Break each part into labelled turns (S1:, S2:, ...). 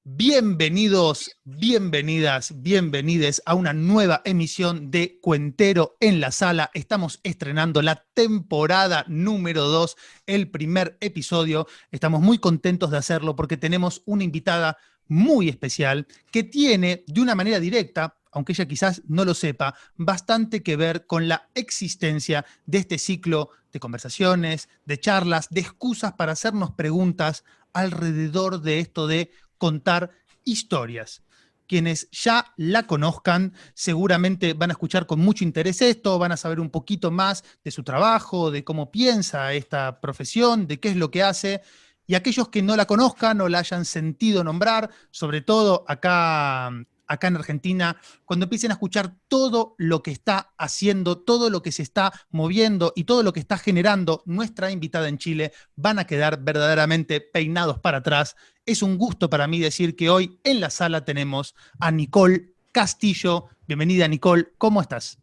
S1: Bienvenidos, bienvenidas, bienvenides a una nueva emisión de Cuentero en la Sala. Estamos estrenando la temporada número 2, el primer episodio. Estamos muy contentos de hacerlo porque tenemos una invitada muy especial que tiene, de una manera directa, aunque ella quizás no lo sepa, bastante que ver con la existencia de este ciclo de conversaciones, de charlas, de excusas para hacernos preguntas alrededor de esto de contar historias. Quienes ya la conozcan seguramente van a escuchar con mucho interés esto, van a saber un poquito más de su trabajo, de cómo piensa esta profesión, de qué es lo que hace. Y aquellos que no la conozcan o la hayan sentido nombrar, sobre todo acá en Argentina, cuando empiecen a escuchar todo lo que está haciendo, todo lo que se está moviendo y todo lo que está generando nuestra invitada en Chile, van a quedar verdaderamente peinados para atrás. Es un gusto para mí decir que hoy en la sala tenemos a Nicole Castillo. Bienvenida, Nicole, ¿cómo estás?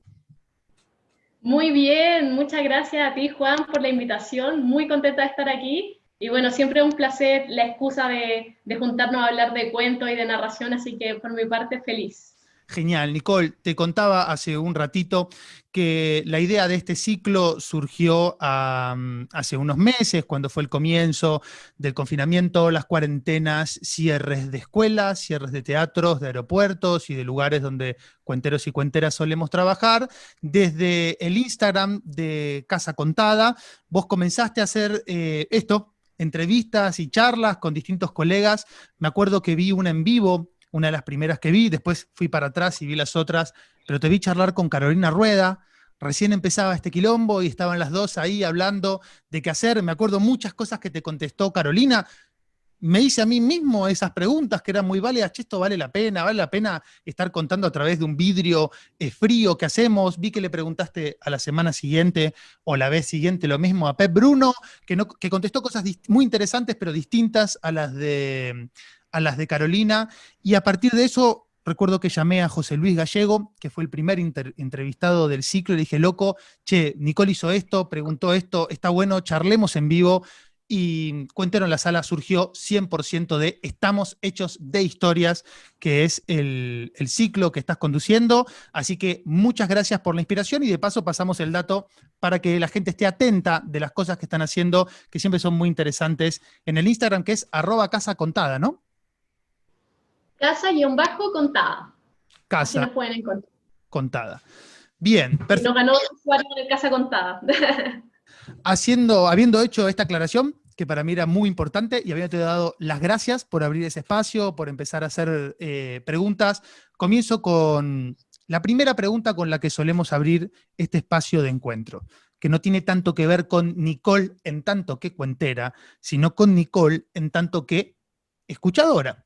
S2: Muy bien, muchas gracias a ti, Juan, por la invitación. Muy contenta de estar aquí. Y bueno, siempre es un placer la excusa de juntarnos a hablar de cuentos y de narración, así que por mi parte, feliz.
S1: Genial, Nicole, te contaba hace un ratito que la idea de este ciclo surgió hace unos meses, cuando fue el comienzo del confinamiento, las cuarentenas, cierres de escuelas, cierres de teatros, de aeropuertos y de lugares donde cuenteros y cuenteras solemos trabajar. Desde el Instagram de Casa Contada, vos comenzaste a hacer esto, entrevistas y charlas con distintos colegas. Me acuerdo que vi una en vivo, una de las primeras que vi, después fui para atrás y vi las otras, pero te vi charlar con Carolina Rueda. Recién empezaba este quilombo y estaban las dos ahí hablando de qué hacer. Me acuerdo muchas cosas que te contestó Carolina. Me hice a mí mismo esas preguntas que eran muy válidas. Che, esto vale la pena estar contando a través de un vidrio frío que hacemos. Vi que le preguntaste a la semana siguiente o la vez siguiente lo mismo a Pep Bruno, que contestó cosas muy interesantes, pero distintas a las de Carolina. Y a partir de eso, recuerdo que llamé a José Luis Gallego, que fue el primer entrevistado del ciclo, y le dije, loco, che, Nicole hizo esto, preguntó esto, está bueno, charlemos en vivo. Y Cuentero en la Sala surgió 100% de Estamos Hechos de Historias, que es el ciclo que estás conduciendo. Así que muchas gracias por la inspiración y de paso pasamos el dato para que la gente esté atenta de las cosas que están haciendo, que siempre son muy interesantes, en el Instagram, que es @casacontada, ¿no?
S2: Casa-contada. Así
S1: Casa
S2: nos pueden encontrar.
S1: Contada. Bien,
S2: Y
S1: perfecto.
S2: nos ganó otro usuario en el Casa Contada.
S1: Habiendo hecho esta aclaración, que para mí era muy importante, y habiéndote dado las gracias por abrir ese espacio, por empezar a hacer preguntas, comienzo con la primera pregunta con la que solemos abrir este espacio de encuentro, que no tiene tanto que ver con Nicole en tanto que cuentera, sino con Nicole en tanto que escuchadora.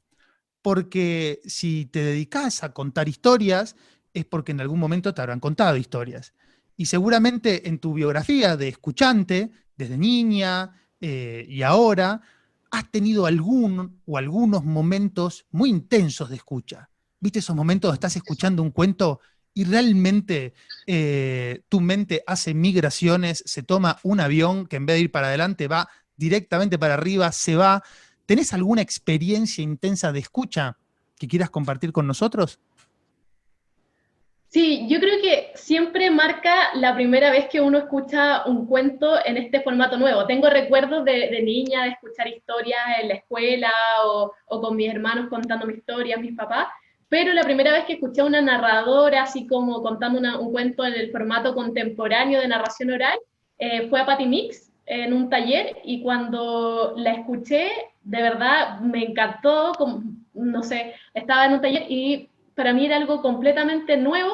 S1: Porque si te dedicas a contar historias, es porque en algún momento te habrán contado historias. Y seguramente en tu biografía de escuchante, desde niña y ahora, has tenido algún o algunos momentos muy intensos de escucha. ¿Viste esos momentos donde estás escuchando un cuento y realmente tu mente hace migraciones, se toma un avión que en vez de ir para adelante va directamente para arriba, se va? ¿Tenés alguna experiencia intensa de escucha que quieras compartir con nosotros?
S2: Sí, yo creo que siempre marca la primera vez que uno escucha un cuento en este formato nuevo. Tengo recuerdos de niña, de escuchar historias en la escuela o con mis hermanos contando mis historias, mis papás, pero la primera vez que escuché a una narradora así como contando un cuento en el formato contemporáneo de narración oral fue a Patti Mix en un taller y cuando la escuché, de verdad me encantó, como, no sé, estaba en un taller y para mí era algo completamente nuevo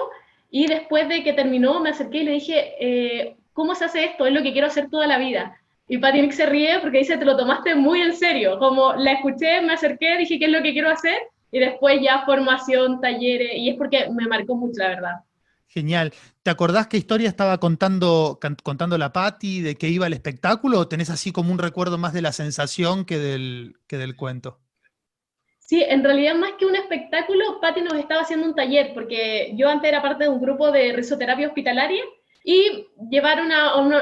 S2: y después de que terminó me acerqué y le dije, ¿cómo se hace esto? Es lo que quiero hacer toda la vida. Y Patty Mix se ríe porque dice, te lo tomaste muy en serio. Como la escuché, me acerqué, dije, ¿qué es lo que quiero hacer? Y después ya formación, talleres, y es porque me marcó mucho, la verdad.
S1: Genial. ¿Te acordás qué historia estaba contando la Patti, de qué iba el espectáculo, o tenés así como un recuerdo más de la sensación que del cuento?
S2: Sí, en realidad más que un espectáculo, Patti nos estaba haciendo un taller, porque yo antes era parte de un grupo de risoterapia hospitalaria y llevaron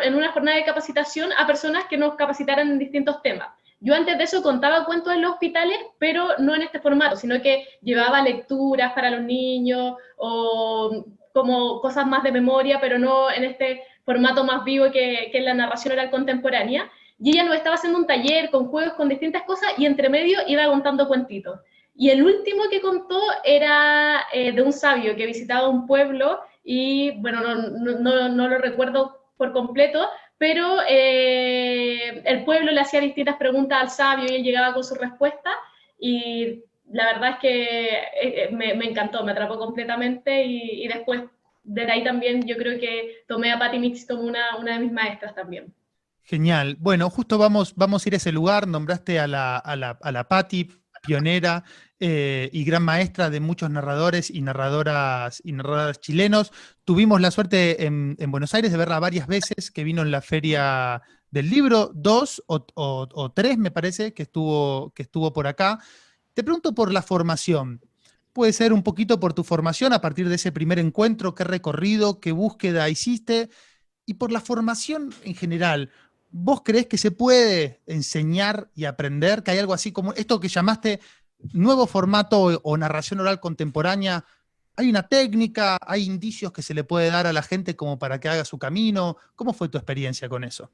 S2: en una jornada de capacitación a personas que nos capacitaran en distintos temas. Yo antes de eso contaba cuentos en los hospitales, pero no en este formato, sino que llevaba lecturas para los niños o como cosas más de memoria, pero no en este formato más vivo que es la narración oral contemporánea. Y ella nos estaba haciendo un taller con juegos, con distintas cosas, y entre medio iba contando cuentitos. Y el último que contó era de un sabio que visitaba un pueblo y, bueno, no lo recuerdo por completo, pero el pueblo le hacía distintas preguntas al sabio y él llegaba con su respuesta y la verdad es que me encantó, me atrapó completamente y después de ahí también yo creo que tomé a Patti Mix como una de mis maestras también.
S1: Genial. Bueno, justo vamos a ir a ese lugar. Nombraste a la Patti, pionera y gran maestra de muchos narradores y narradoras chilenos. Tuvimos la suerte en Buenos Aires de verla varias veces, que vino en la Feria del Libro, dos o tres, me parece, que estuvo por acá. Te pregunto por la formación. Puede ser un poquito por tu formación a partir de ese primer encuentro, qué recorrido, qué búsqueda hiciste, y por la formación en general. ¿Vos creés que se puede enseñar y aprender? ¿Que hay algo así como esto que llamaste nuevo formato o narración oral contemporánea? ¿Hay una técnica? ¿Hay indicios que se le puede dar a la gente como para que haga su camino? ¿Cómo fue tu experiencia con eso?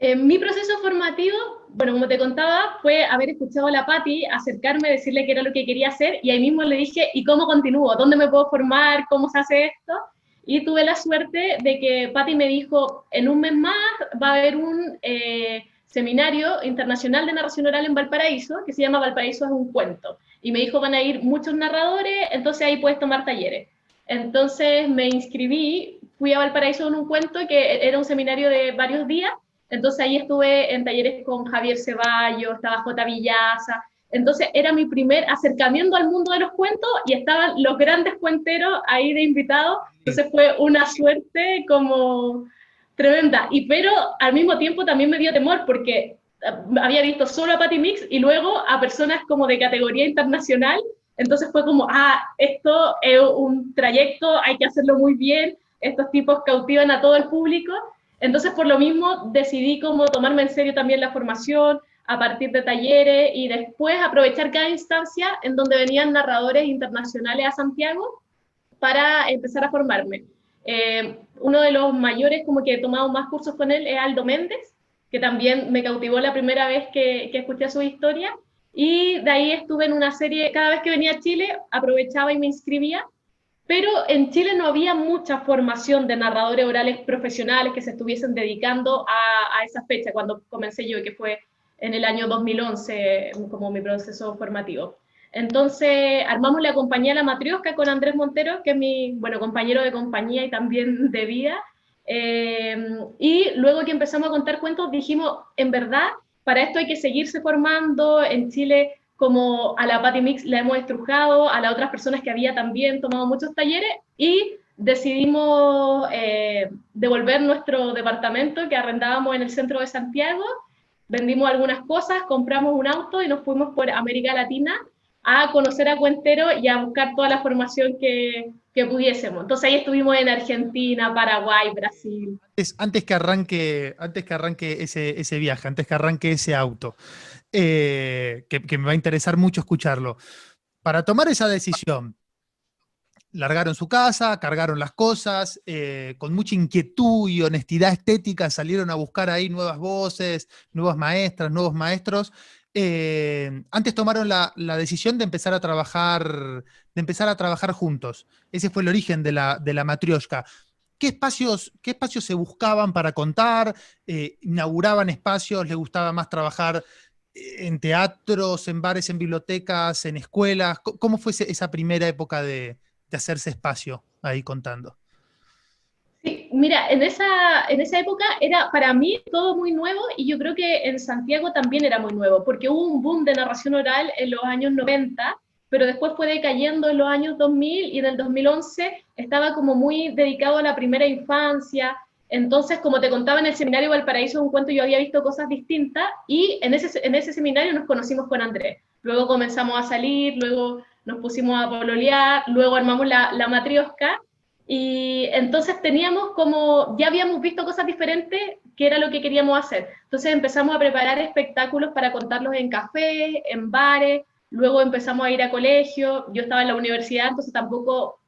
S2: Mi proceso formativo, bueno, como te contaba, fue haber escuchado a la Patti, acercarme, decirle qué era lo que quería hacer, y ahí mismo le dije, ¿y cómo continúo? ¿Dónde me puedo formar? ¿Cómo se hace esto? Y tuve la suerte de que Patti me dijo, en un mes más va a haber un seminario internacional de narración oral en Valparaíso, que se llama Valparaíso es un cuento. Y me dijo, van a ir muchos narradores, entonces ahí puedes tomar talleres. Entonces me inscribí, fui a Valparaíso en un cuento, que era un seminario de varios días, entonces ahí estuve en talleres con Javier Ceballos, estaba J. Villaza. Entonces era mi primer acercamiento al mundo de los cuentos y estaban los grandes cuenteros ahí de invitados. Entonces fue una suerte como tremenda. Y pero al mismo tiempo también me dio temor porque había visto solo a Patti Mix y luego a personas como de categoría internacional. Entonces fue como, esto es un trayecto, hay que hacerlo muy bien, estos tipos cautivan a todo el público. Entonces, por lo mismo, decidí como tomarme en serio también la formación a partir de talleres y después aprovechar cada instancia en donde venían narradores internacionales a Santiago para empezar a formarme. Uno de los mayores como que he tomado más cursos con él es Aldo Méndez, que también me cautivó la primera vez que escuché su historia, y de ahí estuve en una serie, cada vez que venía a Chile aprovechaba y me inscribía, pero en Chile no había mucha formación de narradores orales profesionales que se estuviesen dedicando a esa fecha, cuando comencé yo, que fue en el año 2011, como mi proceso formativo. Entonces armamos la compañía La Matriosca con Andrés Montero, que es mi compañero de compañía y también de vida. Y luego que empezamos a contar cuentos, dijimos, en verdad, para esto hay que seguirse formando. En Chile, como a la Patti Mix la hemos estrujado, a las otras personas que había también tomado muchos talleres, y decidimos devolver nuestro departamento que arrendábamos en el centro de Santiago, vendimos algunas cosas, compramos un auto y nos fuimos por América Latina a conocer a Cuentero y a buscar toda la formación que pudiésemos. Entonces ahí estuvimos en Argentina, Paraguay, Brasil.
S1: Antes que arranque ese viaje, antes que arranque ese auto, que me va a interesar mucho escucharlo. Para tomar esa decisión, largaron su casa, cargaron las cosas, con mucha inquietud y honestidad estética salieron a buscar ahí nuevas voces, nuevas maestras, nuevos maestros. Antes tomaron la decisión de empezar a trabajar juntos. Ese fue el origen de la Matrioshka. Qué espacios se buscaban para contar? ¿Inauguraban espacios? ¿Les gustaba más trabajar en teatros, en bares, en bibliotecas, en escuelas? ¿Cómo fue esa primera época de hacerse espacio ahí contando?
S2: Sí, mira, en esa época era para mí todo muy nuevo y yo creo que en Santiago también era muy nuevo, porque hubo un boom de narración oral en los años 90, pero después fue decayendo en los años 2000 y en el 2011 estaba como muy dedicado a la primera infancia. Entonces, como te contaba en el seminario Valparaíso, un cuento, yo había visto cosas distintas y en ese seminario nos conocimos con Andrés. Luego comenzamos a salir, luego nos pusimos a pololear, luego armamos la matriosca y entonces teníamos como, ya habíamos visto cosas diferentes, que era lo que queríamos hacer. Entonces empezamos a preparar espectáculos para contarlos en cafés, en bares, luego empezamos a ir a colegios, yo estaba en la universidad, entonces tampoco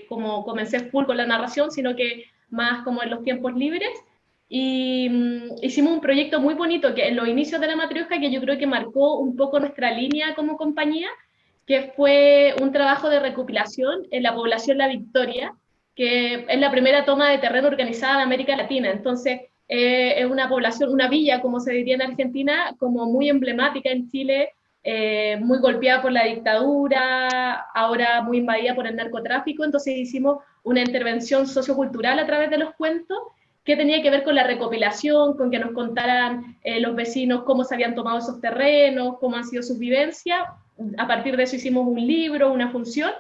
S2: como comencé full con la narración, sino que más como en los tiempos libres, y hicimos un proyecto muy bonito que en los inicios de la Matrioshka, que yo creo que marcó un poco nuestra línea como compañía, que fue un trabajo de recopilación en la población La Victoria, que es la primera toma de terreno organizada de América Latina. Entonces, es una población, una villa, como se diría en Argentina, como muy emblemática en Chile, muy golpeada por la dictadura, ahora muy invadida por el narcotráfico. Entonces hicimos una intervención sociocultural a través de los cuentos que tenía que ver con la recopilación, con que nos contaran los vecinos cómo se habían tomado esos terrenos, cómo han sido sus vivencias. A partir de eso hicimos un libro, una función,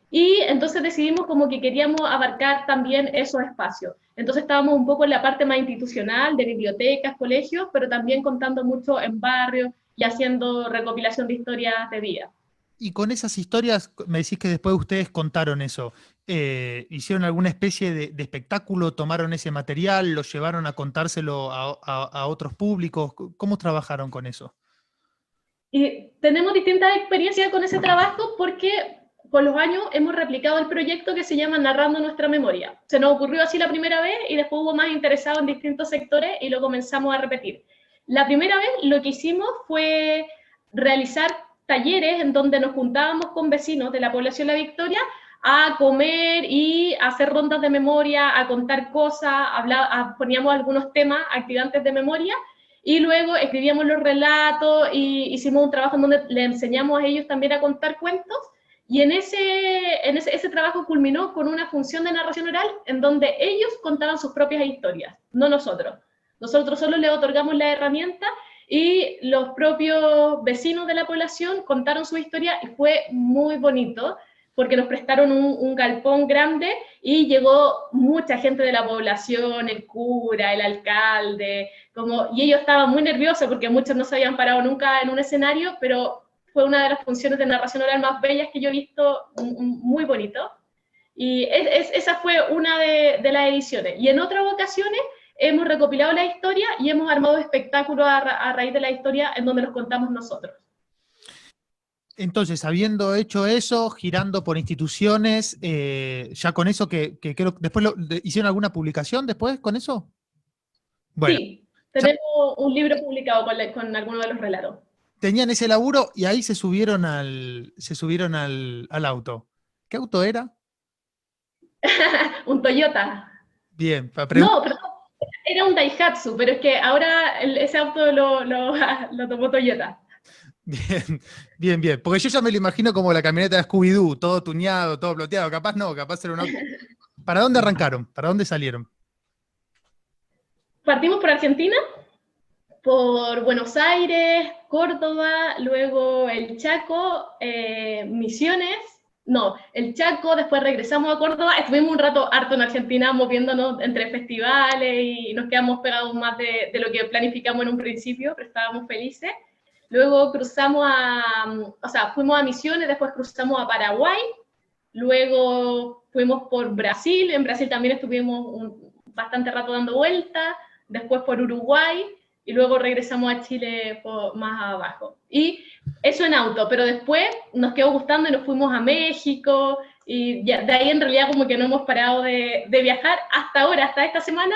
S2: y entonces decidimos como que queríamos abarcar también esos espacios. Entonces estábamos un poco en la parte más institucional, de bibliotecas, colegios, pero también contando mucho en barrios y haciendo recopilación de historias de vida.
S1: Y con esas historias, me decís que después ustedes contaron eso. ¿Hicieron alguna especie de espectáculo? ¿Tomaron ese material? ¿Lo llevaron a contárselo a otros públicos? ¿Cómo trabajaron con eso?
S2: Y tenemos distintas experiencias con ese trabajo porque con los años hemos replicado el proyecto que se llama Narrando Nuestra Memoria. Se nos ocurrió así la primera vez y después hubo más interesados en distintos sectores y lo comenzamos a repetir. La primera vez lo que hicimos fue realizar talleres en donde nos juntábamos con vecinos de la población La Victoria a comer y a hacer rondas de memoria, a contar cosas, poníamos algunos temas activantes de memoria, y luego escribíamos los relatos y hicimos un trabajo en donde le enseñamos a ellos también a contar cuentos, y ese trabajo culminó con una función de narración oral en donde ellos contaban sus propias historias, no nosotros. Nosotros solo les otorgamos la herramienta y los propios vecinos de la población contaron su historia y fue muy bonito porque nos prestaron un galpón grande y llegó mucha gente de la población, el cura, el alcalde, y ellos estaban muy nerviosos porque muchos no se habían parado nunca en un escenario, pero fue una de las funciones de narración oral más bellas que yo he visto, muy bonito. Y esa fue una de las ediciones. Y en otras ocasiones hemos recopilado la historia y hemos armado espectáculos a raíz de la historia en donde los contamos nosotros.
S1: Entonces, habiendo hecho eso, girando por instituciones, ya con eso que creo que después ¿hicieron alguna publicación después con eso? Bueno,
S2: Sí, tenemos un libro publicado con algunos de los relatos.
S1: tenían ese laburo y ahí se subieron al auto. ¿Qué auto era?
S2: Un Toyota.
S1: Bien, para
S2: No,
S1: preguntar.
S2: perdón, era un Daihatsu, pero es que ahora ese auto lo tomó Toyota.
S1: Bien, bien, bien. Porque yo ya me lo imagino como la camioneta de Scooby-Doo, todo tuneado, todo ploteado. Capaz no, capaz era un auto. ¿Para dónde arrancaron? ¿Para dónde salieron?
S2: Partimos por Argentina, por Buenos Aires, Córdoba, luego el Chaco, Misiones, no, el Chaco, después regresamos a Córdoba, estuvimos un rato harto en Argentina moviéndonos entre festivales y nos quedamos pegados más de lo que planificamos en un principio, pero estábamos felices. Luego fuimos a Misiones, después cruzamos a Paraguay, luego fuimos por Brasil, en Brasil también estuvimos bastante rato dando vueltas, después por Uruguay, y luego regresamos a Chile más abajo. Y eso en auto, pero después nos quedó gustando y nos fuimos a México, y ya, de ahí en realidad como que no hemos parado de viajar hasta ahora, hasta esta semana,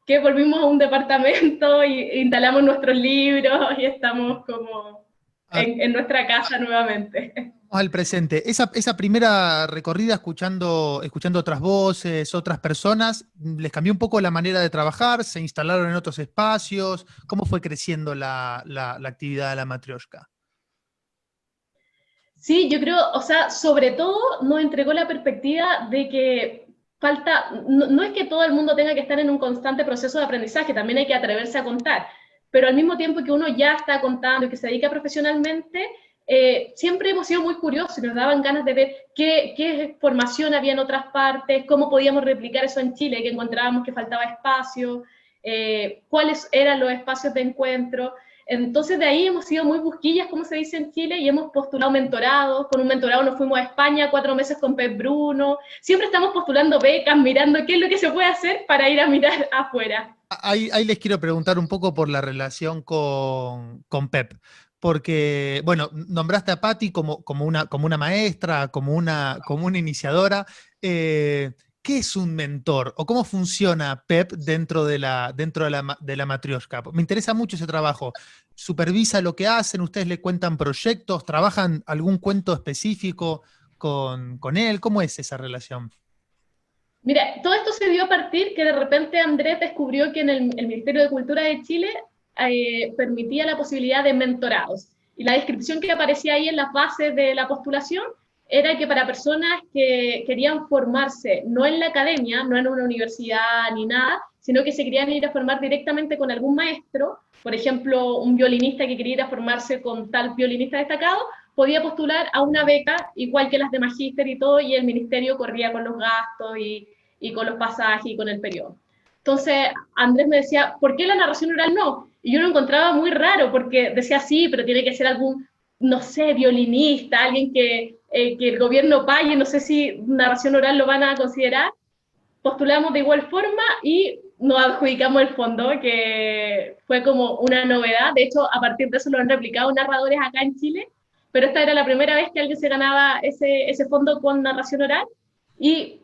S2: que volvimos a un departamento y instalamos nuestros libros y estamos como en nuestra casa nuevamente.
S1: Al presente. Esa primera recorrida escuchando otras voces, otras personas, ¿les cambió un poco la manera de trabajar? ¿Se instalaron en otros espacios? ¿Cómo fue creciendo la actividad de la Matrioshka?
S2: Sí, yo creo, sobre todo nos entregó la perspectiva de que no es que todo el mundo tenga que estar en un constante proceso de aprendizaje, también hay que atreverse a contar, pero al mismo tiempo que uno ya está contando y que se dedica profesionalmente, siempre hemos sido muy curiosos y nos daban ganas de ver qué formación había en otras partes, cómo podíamos replicar eso en Chile, que encontrábamos que faltaba espacio, cuáles eran los espacios de encuentro. Entonces de ahí hemos sido muy busquillas, como se dice en Chile, y hemos postulado mentorados. Con un mentorado nos fuimos a España 4 meses con Pep Bruno. Siempre estamos postulando becas, mirando qué es lo que se puede hacer para ir a mirar afuera.
S1: Ahí les quiero preguntar un poco por la relación con Pep, porque, bueno, nombraste a Patti como una maestra, como una iniciadora. ¿Qué es un mentor? ¿O cómo funciona Pep dentro de la Matrioshka? Me interesa mucho ese trabajo. ¿Supervisa lo que hacen? ¿Ustedes le cuentan proyectos? ¿Trabajan algún cuento específico con él? ¿Cómo es esa relación?
S2: Mira, todo esto se dio a partir que de repente Andrés descubrió que en el Ministerio de Cultura de Chile permitía la posibilidad de mentorados. Y la descripción que aparecía ahí en las bases de la postulación era que para personas que querían formarse, no en la academia, no en una universidad ni nada, sino que se querían ir a formar directamente con algún maestro, por ejemplo, un violinista que quería ir a formarse con tal violinista destacado, podía postular a una beca igual que las de magíster y todo, y el ministerio corría con los gastos y con los pasajes y con el periodo. Entonces Andrés me decía, ¿por qué la narración oral no? Y yo lo encontraba muy raro, porque decía, sí, pero tiene que ser algún, no sé, violinista, alguien que el gobierno pague, no sé si narración oral lo van a considerar. Postulamos de igual forma y nos adjudicamos el fondo, que fue como una novedad. De hecho, a partir de eso lo han replicado narradores acá en Chile, pero esta era la primera vez que alguien se ganaba ese fondo con narración oral. Y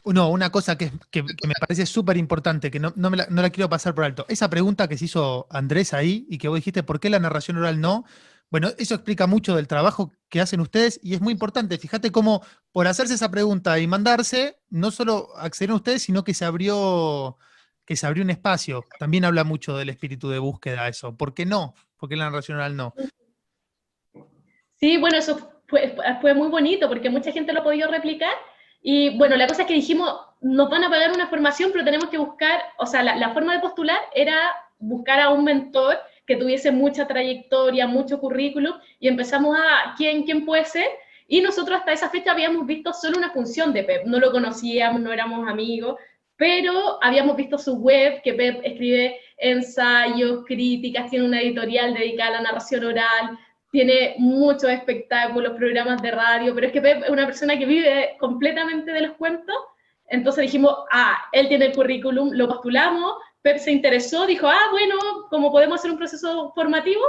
S1: No, una cosa que me parece súper importante, que no la quiero pasar por alto. Esa pregunta que se hizo Andrés ahí y que vos dijiste, ¿por qué la narración oral no? Bueno, eso explica mucho del trabajo que hacen ustedes y es muy importante. Fíjate cómo por hacerse esa pregunta y mandarse, no solo accedieron ustedes, sino que se abrió un espacio. También habla mucho del espíritu de búsqueda eso. ¿Por qué no? ¿Por qué la narración oral no?
S2: sí, bueno, eso fue muy bonito porque mucha gente lo ha podido replicar. Y bueno, la cosa es que dijimos, nos van a pagar una formación, pero tenemos que buscar, o sea, la forma de postular era buscar a un mentor que tuviese mucha trayectoria, mucho currículum, y empezamos a, ¿quién puede ser? Y nosotros hasta esa fecha habíamos visto solo una función de Pep, no lo conocíamos, no éramos amigos, pero habíamos visto su web, que Pep escribe ensayos, críticas, tiene una editorial dedicada a la narración oral, tiene muchos espectáculos, programas de radio, pero es que Pep es una persona que vive completamente de los cuentos, entonces dijimos, él tiene el currículum, lo postulamos, Pep se interesó, dijo, bueno, ¿cómo podemos hacer un proceso formativo?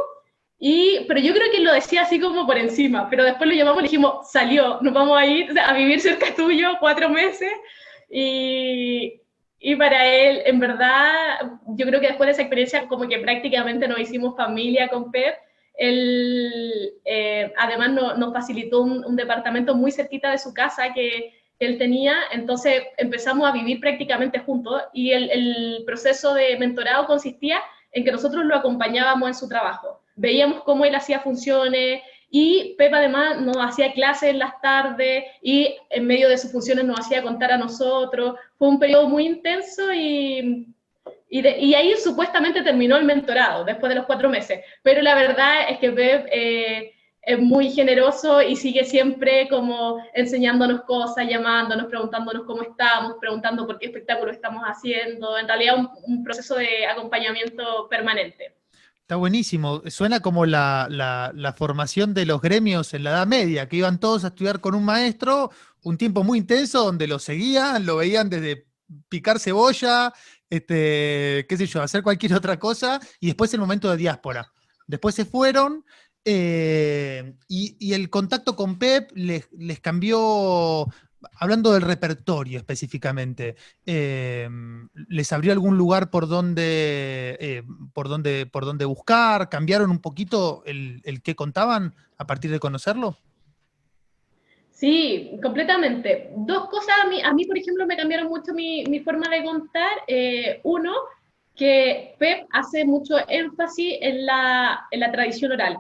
S2: Pero yo creo que él lo decía así como por encima, pero después lo llamamos y le dijimos, salió, nos vamos a ir a vivir cerca tuyo 4 meses, y, y para él, en verdad, yo creo que después de esa experiencia, como que prácticamente nos hicimos familia con Pep. Él además nos facilitó un departamento muy cerquita de su casa que él tenía, entonces empezamos a vivir prácticamente juntos y el proceso de mentorado consistía en que nosotros lo acompañábamos en su trabajo. Veíamos cómo él hacía funciones y Pepa además nos hacía clases en las tardes y en medio de sus funciones nos hacía contar a nosotros. Fue un periodo muy intenso y ahí supuestamente terminó el mentorado, después de los 4 meses. Pero la verdad es que Pep es muy generoso y sigue siempre como enseñándonos cosas, llamándonos, preguntándonos cómo estamos, preguntando por qué espectáculo estamos haciendo. En realidad un proceso de acompañamiento permanente.
S1: Está buenísimo. Suena como la formación de los gremios en la Edad Media, que iban todos a estudiar con un maestro un tiempo muy intenso donde lo seguían, lo veían desde picar cebolla, qué sé yo, hacer cualquier otra cosa, y después el momento de diáspora. Después se fueron y el contacto con Pep les cambió, hablando del repertorio específicamente, ¿les abrió algún lugar por donde buscar? ¿Cambiaron un poquito el qué contaban a partir de conocerlo?
S2: Sí, completamente. 2 cosas a mí, por ejemplo, me cambiaron mucho mi forma de contar. Uno, que Pep hace mucho énfasis en la tradición oral,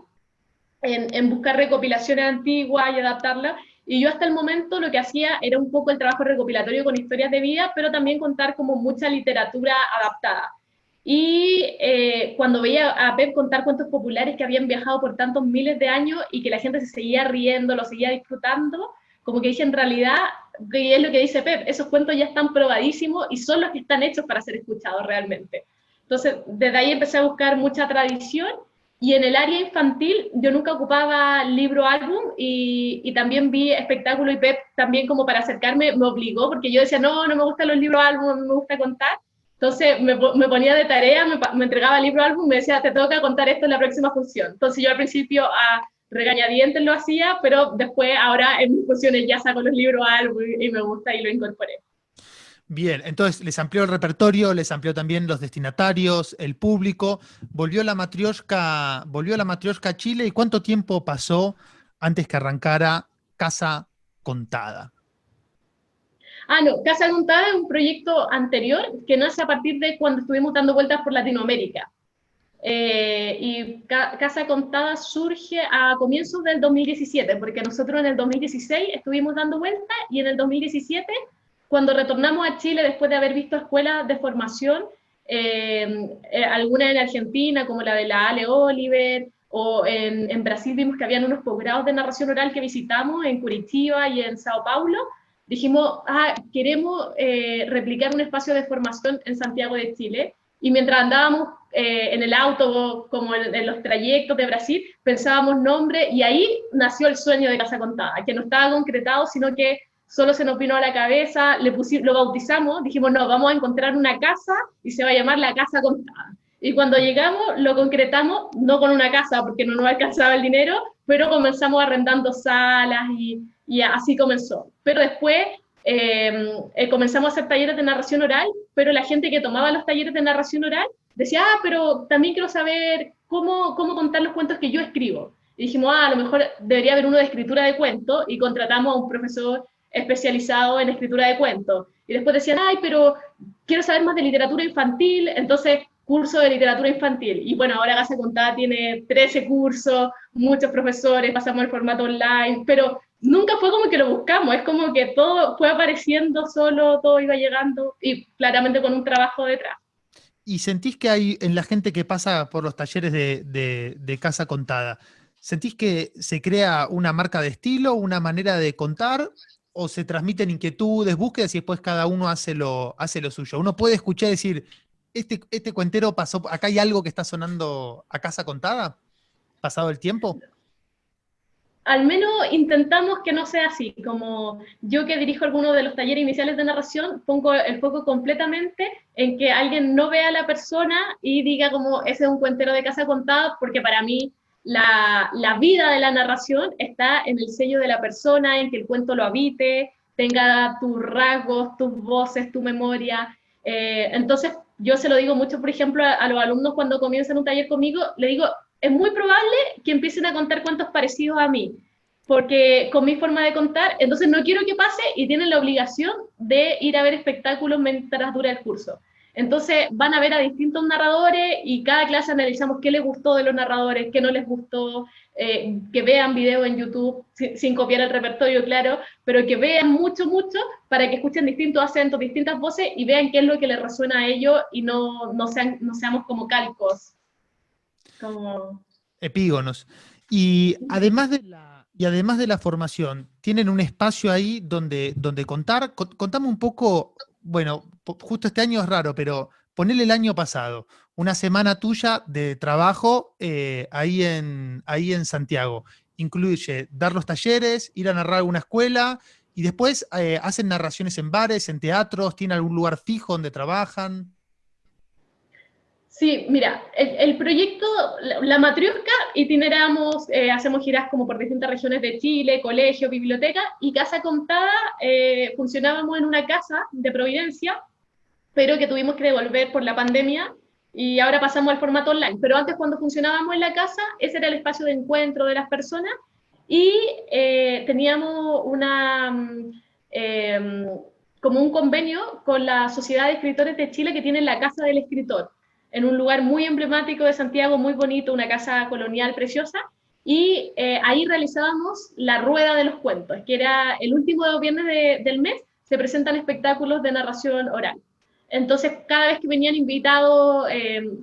S2: en buscar recopilaciones antiguas y adaptarlas. Y yo hasta el momento lo que hacía era un poco el trabajo recopilatorio con historias de vida, pero también contar como mucha literatura adaptada. Y cuando veía a Pep contar cuentos populares que habían viajado por tantos miles de años y que la gente se seguía riendo, lo seguía disfrutando, como que dije en realidad, y es lo que dice Pep, esos cuentos ya están probadísimos y son los que están hechos para ser escuchados realmente. Entonces, desde ahí empecé a buscar mucha tradición Y en el área infantil yo nunca ocupaba libro álbum y también vi espectáculo y PEP también como para acercarme, me obligó, porque yo decía, no, no me gustan los libros álbum, a mí me gusta contar. Entonces me ponía de tarea, me entregaba el libro álbum, me decía, te toca contar esto en la próxima función. Entonces yo al principio a regañadientes lo hacía, pero después ahora en mis funciones ya saco los libros álbum y me gusta y lo incorporé.
S1: Bien, entonces les amplió el repertorio, les amplió también los destinatarios, el público. Volvió la Matrioshka a Chile, ¿y cuánto tiempo pasó antes que arrancara Casa Contada?
S2: Ah, no, Casa Contada es un proyecto anterior que nace a partir de cuando estuvimos dando vueltas por Latinoamérica. Casa Contada surge a comienzos del 2017, porque nosotros en el 2016 estuvimos dando vueltas y en el 2017, cuando retornamos a Chile después de haber visto escuelas de formación, algunas en Argentina, como la de la Ale Oliver, o en Brasil vimos que habían unos posgrados de narración oral que visitamos en Curitiba y en Sao Paulo, dijimos, queremos replicar un espacio de formación en Santiago de Chile, y mientras andábamos en el auto, como en los trayectos de Brasil, pensábamos nombre, y ahí nació el sueño de Casa Contada, que no estaba concretado, sino que solo se nos vino a la cabeza, lo bautizamos, dijimos, no, vamos a encontrar una casa, y se va a llamar la Casa Contada. Y cuando llegamos, lo concretamos, no con una casa, porque no nos alcanzaba el dinero, pero comenzamos arrendando salas, y así comenzó. Pero después comenzamos a hacer talleres de narración oral, pero la gente que tomaba los talleres de narración oral decía, pero también quiero saber cómo contar los cuentos que yo escribo. Y dijimos, a lo mejor debería haber uno de escritura de cuentos, y contratamos a un profesor especializado en escritura de cuentos. Y después decían, pero quiero saber más de literatura infantil, entonces curso de literatura infantil. Y bueno, ahora Casa Contada tiene 13 cursos, muchos profesores, pasamos al formato online, pero nunca fue como que lo buscamos, es como que todo fue apareciendo solo, todo iba llegando, y claramente con un trabajo detrás.
S1: ¿Y sentís que hay en la gente que pasa por los talleres de Casa Contada, sentís que se crea una marca de estilo, una manera de contar, o se transmiten inquietudes, búsquedas y después cada uno hace lo suyo? Uno puede escuchar y decir, este cuentero pasó, acá hay algo que está sonando a Casa Contada, pasado el tiempo.
S2: Al menos intentamos que no sea así, como yo que dirijo algunos de los talleres iniciales de narración, pongo el foco completamente en que alguien no vea a la persona y diga como ese es un cuentero de Casa Contada, porque para mí la vida de la narración está en el sello de la persona, en que el cuento lo habite, tenga tus rasgos, tus voces, tu memoria. Entonces yo se lo digo mucho, por ejemplo, a los alumnos cuando comienzan un taller conmigo, le digo, es muy probable que empiecen a contar cuentos parecidos a mí, porque con mi forma de contar, entonces no quiero que pase, y tienen la obligación de ir a ver espectáculos mientras dura el curso. Entonces van a ver a distintos narradores y cada clase analizamos qué les gustó de los narradores, qué no les gustó, que vean videos en YouTube, sin copiar el repertorio, claro, pero que vean mucho, mucho, para que escuchen distintos acentos, distintas voces y vean qué es lo que les resuena a ellos, y no seamos como calcos. Como...
S1: Epígonos. Y además de la formación, ¿tienen un espacio ahí donde contar? Contame un poco, bueno, justo este año es raro, pero ponele el año pasado, una semana tuya de trabajo ahí en Santiago. Incluye dar los talleres, ir a narrar a una escuela, y después hacen narraciones en bares, en teatros, ¿tienen algún lugar fijo donde trabajan?
S2: Sí, mira, el proyecto, la Matrioshka, itineramos, hacemos giras como por distintas regiones de Chile, colegio, biblioteca, y Casa Contada, funcionábamos en una casa de Providencia, pero que tuvimos que devolver por la pandemia, y ahora pasamos al formato online. Pero antes, cuando funcionábamos en la casa, ese era el espacio de encuentro de las personas, y teníamos como un convenio con la Sociedad de Escritores de Chile, que tiene la Casa del Escritor, en un lugar muy emblemático de Santiago, muy bonito, una casa colonial preciosa, y ahí realizábamos la Rueda de los Cuentos, que era el último viernes del mes, se presentan espectáculos de narración oral. Entonces, cada vez que venían invitados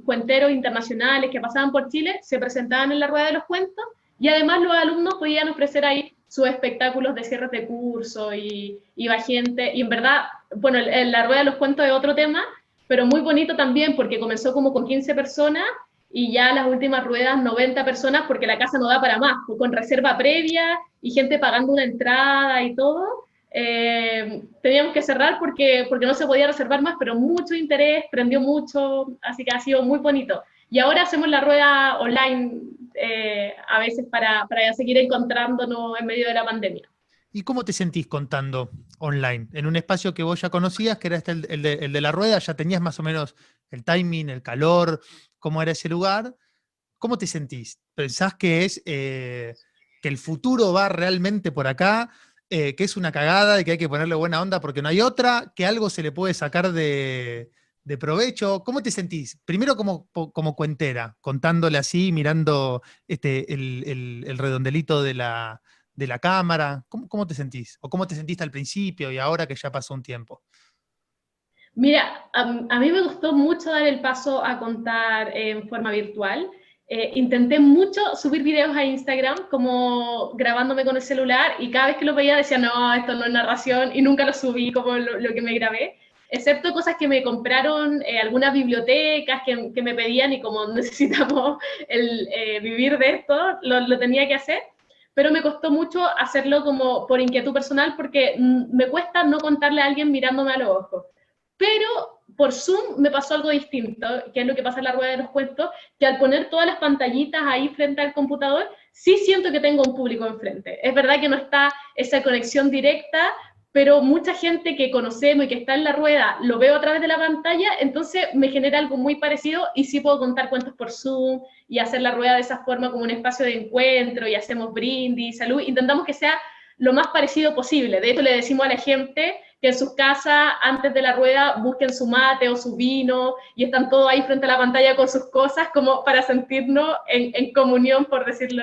S2: cuenteros internacionales que pasaban por Chile, se presentaban en la Rueda de los Cuentos, y además los alumnos podían ofrecer ahí sus espectáculos de cierres de curso, y iba gente, y en verdad, bueno, en la Rueda de los Cuentos es otro tema, pero muy bonito también, porque comenzó como con 15 personas, y ya las últimas ruedas 90 personas porque la casa no da para más, con reserva previa y gente pagando una entrada y todo. Teníamos que cerrar porque no se podía reservar más, pero mucho interés, prendió mucho, así que ha sido muy bonito. Y ahora hacemos la rueda online a veces para seguir encontrándonos en medio de la pandemia.
S1: ¿Y cómo te sentís contando online? En un espacio que vos ya conocías, que era el de la rueda, ya tenías más o menos el timing, el calor, cómo era ese lugar. ¿Cómo te sentís? ¿Pensás que que el futuro va realmente por acá? ¿Que es una cagada y que hay que ponerle buena onda porque no hay otra? ¿Que algo se le puede sacar de provecho? ¿Cómo te sentís? Primero como cuentera, contándole así, mirando el redondelito de la cámara. ¿Cómo te sentís? ¿O cómo te sentiste al principio y ahora que ya pasó un tiempo?
S2: Mira, a mí me gustó mucho dar el paso a contar en forma virtual. Intenté mucho subir videos a Instagram, como grabándome con el celular, y cada vez que lo veía decía, no, esto no es narración, y nunca lo subí como lo que me grabé, excepto cosas que me compraron algunas bibliotecas que me pedían, y como necesitamos vivir de esto, lo tenía que hacer. Pero me costó mucho hacerlo como por inquietud personal, porque me cuesta no contarle a alguien mirándome a los ojos. Pero por Zoom me pasó algo distinto, que es lo que pasa en la rueda de los cuentos, que al poner todas las pantallitas ahí frente al computador, sí siento que tengo un público enfrente. Es verdad que no está esa conexión directa, pero mucha gente que conocemos y que está en la rueda lo veo a través de la pantalla, entonces me genera algo muy parecido y sí puedo contar cuentos por Zoom y hacer la rueda de esa forma como un espacio de encuentro y hacemos brindis, salud, intentamos que sea lo más parecido posible. De hecho, le decimos a la gente que en sus casas, antes de la rueda, busquen su mate o su vino y están todos ahí frente a la pantalla con sus cosas, como para sentirnos en comunión, por decirlo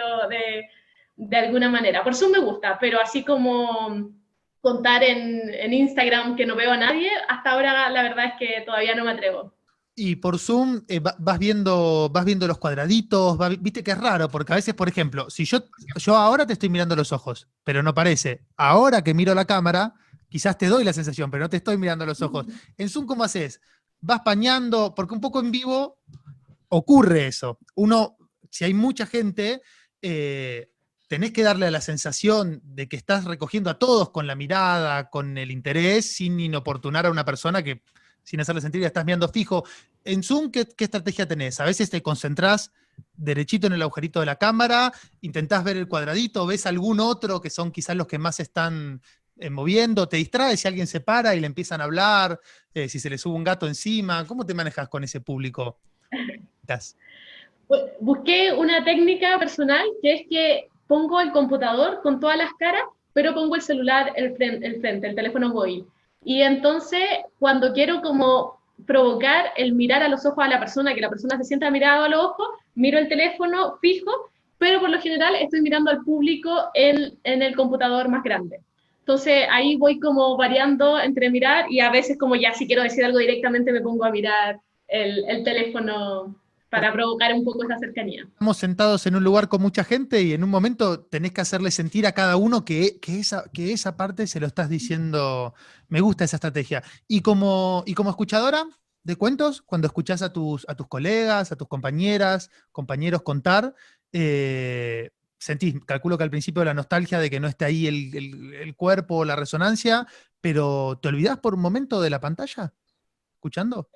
S2: de alguna manera. Por eso me gusta, pero así como contar en Instagram que no veo a nadie, hasta ahora la verdad es que todavía no me atrevo.
S1: Y por Zoom vas viendo los cuadraditos, viste que es raro, porque a veces, por ejemplo, si yo ahora te estoy mirando los ojos, pero no parece. Ahora que miro la cámara, quizás te doy la sensación, pero no te estoy mirando los ojos. En Zoom, ¿cómo haces? Vas pañando, porque un poco en vivo ocurre eso. Uno, si hay mucha gente, tenés que darle la sensación de que estás recogiendo a todos con la mirada, con el interés, sin inoportunar a una persona que, sin hacerle sentir, ya estás mirando fijo. En Zoom, ¿qué estrategia tenés? A veces te concentrás derechito en el agujerito de la cámara, intentás ver el cuadradito, ves algún otro que son quizás los que más están moviendo, te distraes si alguien se para y le empiezan a hablar, si se le sube un gato encima. ¿Cómo te manejas con ese público?
S2: Busqué una técnica personal que es que pongo el computador con todas las caras, pero pongo el celular el teléfono móvil. Y entonces, cuando quiero como provocar el mirar a los ojos a la persona, que la persona se sienta mirada a los ojos, miro el teléfono fijo, pero por lo general estoy mirando al público en el computador más grande. Entonces ahí voy como variando entre mirar y a veces como ya si quiero decir algo directamente me pongo a mirar el teléfono para provocar un poco esa cercanía.
S1: Estamos sentados en un lugar con mucha gente y en un momento tenés que hacerle sentir a cada uno que esa parte se lo estás diciendo. Me gusta esa estrategia. Y como escuchadora de cuentos, cuando escuchás a tus colegas, a tus compañeras, compañeros contar, sentís, calculo que al principio la nostalgia de que no esté ahí el cuerpo o la resonancia, pero ¿te olvidás por un momento de la pantalla escuchando?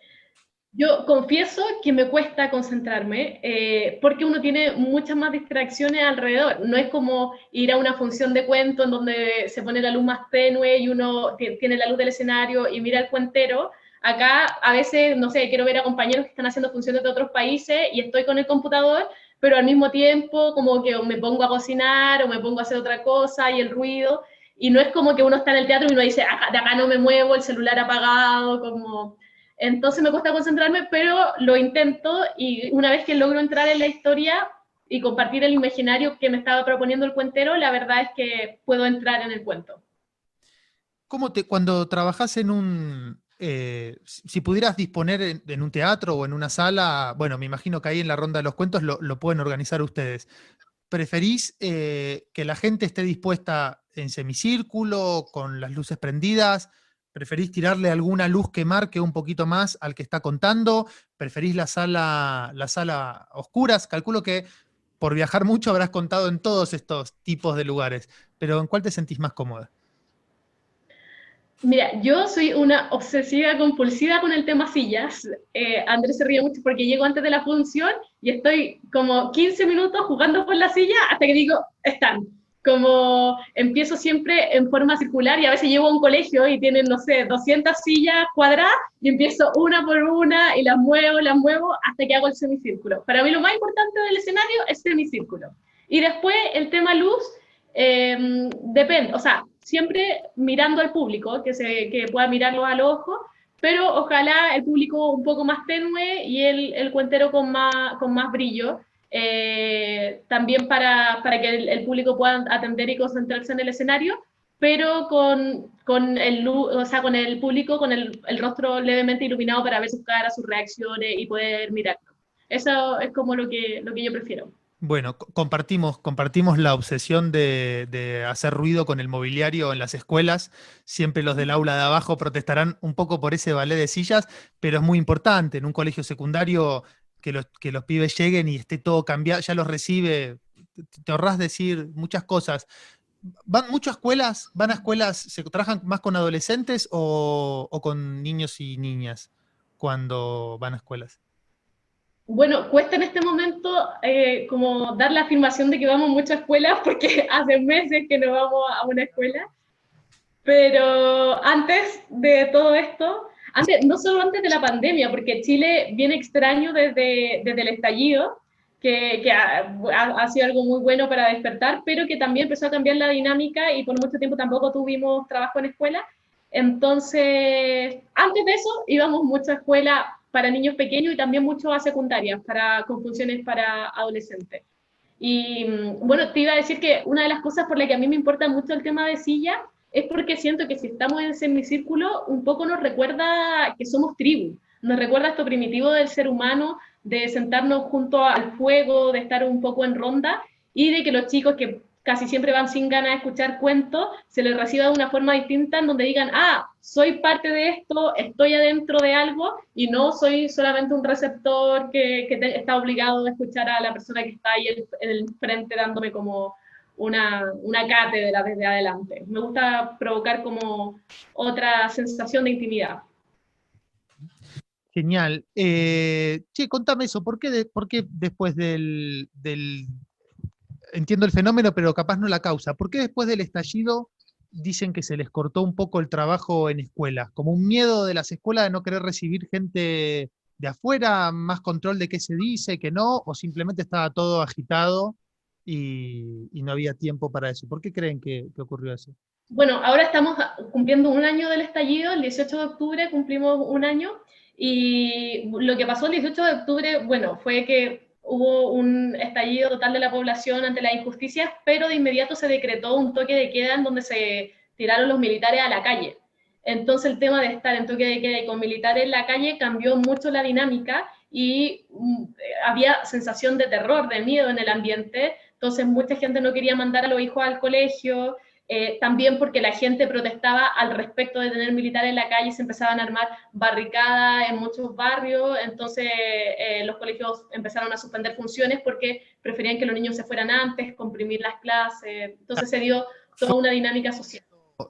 S2: Yo confieso que me cuesta concentrarme porque uno tiene muchas más distracciones alrededor. No es como ir a una función de cuento en donde se pone la luz más tenue y uno tiene la luz del escenario y mira el cuentero. Acá a veces, no sé, quiero ver a compañeros que están haciendo funciones de otros países y estoy con el computador, pero al mismo tiempo como que me pongo a cocinar o me pongo a hacer otra cosa y el ruido. Y no es como que uno está en el teatro y uno dice, de acá no me muevo, el celular apagado, como entonces me cuesta concentrarme, pero lo intento y una vez que logro entrar en la historia y compartir el imaginario que me estaba proponiendo el cuentero, la verdad es que puedo entrar en el cuento.
S1: Cuando trabajás si pudieras disponer en un teatro o en una sala, bueno, me imagino que ahí en la ronda de los cuentos lo pueden organizar ustedes. ¿Preferís que la gente esté dispuesta en semicírculo, con las luces prendidas? ¿Preferís tirarle alguna luz que marque un poquito más al que está contando? ¿Preferís la sala oscuras? Calculo que por viajar mucho habrás contado en todos estos tipos de lugares, pero ¿en cuál te sentís más cómoda?
S2: Mira, yo soy una obsesiva compulsiva con el tema sillas. Andrés se ríe mucho porque llego antes de la función y estoy como 15 minutos jugando por la silla hasta que digo, están. Como empiezo siempre en forma circular y a veces llego a un colegio y tienen, no sé, 200 sillas cuadradas y empiezo una por una y las muevo hasta que hago el semicírculo. Para mí lo más importante del escenario es el semicírculo. Y después el tema luz, depende, o sea, siempre mirando al público, que pueda mirarlo al ojo, pero ojalá el público un poco más tenue y el cuentero con más brillo, también para que el público pueda atender y concentrarse en el escenario, pero o sea, con el público con el rostro levemente iluminado para ver sus caras, sus reacciones y poder mirarlo. Eso es como lo que yo prefiero.
S1: Bueno, compartimos la obsesión de hacer ruido con el mobiliario en las escuelas. Siempre los del aula de abajo protestarán un poco por ese ballet de sillas, pero es muy importante en un colegio secundario que los pibes lleguen y esté todo cambiado, ya los recibe, te ahorrás decir muchas cosas. ¿Van muchas escuelas? ¿Van a escuelas? ¿Se trabajan más con adolescentes o con niños y niñas cuando van a escuelas?
S2: Bueno, cuesta en este momento como dar la afirmación de que vamos a muchas escuelas porque hace meses que no vamos a una escuela, pero antes de todo esto, no solo antes de la pandemia, porque Chile viene extraño desde el estallido, que ha sido algo muy bueno para despertar, pero que también empezó a cambiar la dinámica y por mucho tiempo tampoco tuvimos trabajo en escuela. Entonces, antes de eso íbamos mucho a escuela para niños pequeños y también mucho a secundarias, con funciones para adolescentes. Y bueno, te iba a decir que una de las cosas por las que a mí me importa mucho el tema de silla es porque siento que si estamos en semicírculo, un poco nos recuerda que somos tribu, nos recuerda esto primitivo del ser humano, de sentarnos junto al fuego, de estar un poco en ronda y de que los chicos que casi siempre van sin ganas de escuchar cuentos, se les reciba de una forma distinta en donde digan, ah, soy parte de esto, estoy adentro de algo y no soy solamente un receptor que está obligado a escuchar a la persona que está ahí en el frente dándome como una cátedra desde adelante. Me gusta provocar como otra sensación de intimidad.
S1: Genial. Che, contame eso, ¿por qué después entiendo el fenómeno, pero capaz no la causa, ¿por qué después del estallido dicen que se les cortó un poco el trabajo en escuelas? ¿Como un miedo de las escuelas de no querer recibir gente de afuera, más control de qué se dice, qué no, o simplemente estaba todo agitado y no había tiempo para eso? ¿Por qué creen que ocurrió eso?
S2: Bueno, ahora estamos cumpliendo un año del estallido, el 18 de octubre cumplimos un año, y lo que pasó el 18 de octubre, bueno, fue que hubo un estallido total de la población ante las injusticias, pero de inmediato se decretó un toque de queda en donde se tiraron los militares a la calle. Entonces el tema de estar en toque de queda y con militares en la calle cambió mucho la dinámica y había sensación de terror, de miedo en el ambiente, entonces mucha gente no quería mandar a los hijos al colegio, también porque la gente protestaba al respecto de tener militares en la calle y se empezaban a armar barricadas en muchos barrios, entonces los colegios empezaron a suspender funciones porque preferían que los niños se fueran antes, comprimir las clases, entonces se dio toda una dinámica social.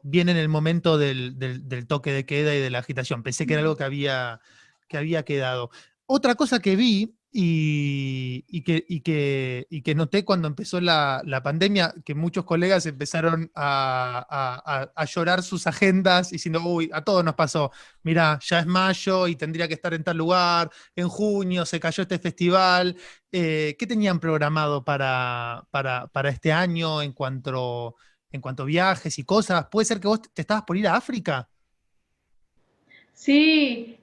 S1: Viene en el momento del toque de queda y de la agitación. Pensé que era algo que había quedado. Otra cosa que vi y que noté cuando empezó la pandemia, que muchos colegas empezaron a llorar sus agendas diciendo, uy, a todos nos pasó, mirá, ya es mayo y tendría que estar en tal lugar, en junio se cayó este festival. ¿Qué tenían programado para este año en cuanto a viajes y cosas? ¿Puede ser que vos te estabas por ir a África?
S2: Sí,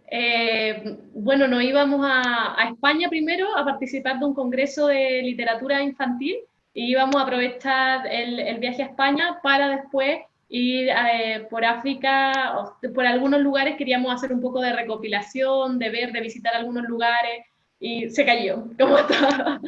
S2: bueno, nos íbamos a España primero a participar de un congreso de literatura infantil y íbamos a aprovechar el viaje a España para después ir por África, por algunos lugares queríamos hacer un poco de recopilación, de ver, de visitar algunos lugares y se cayó, como todo.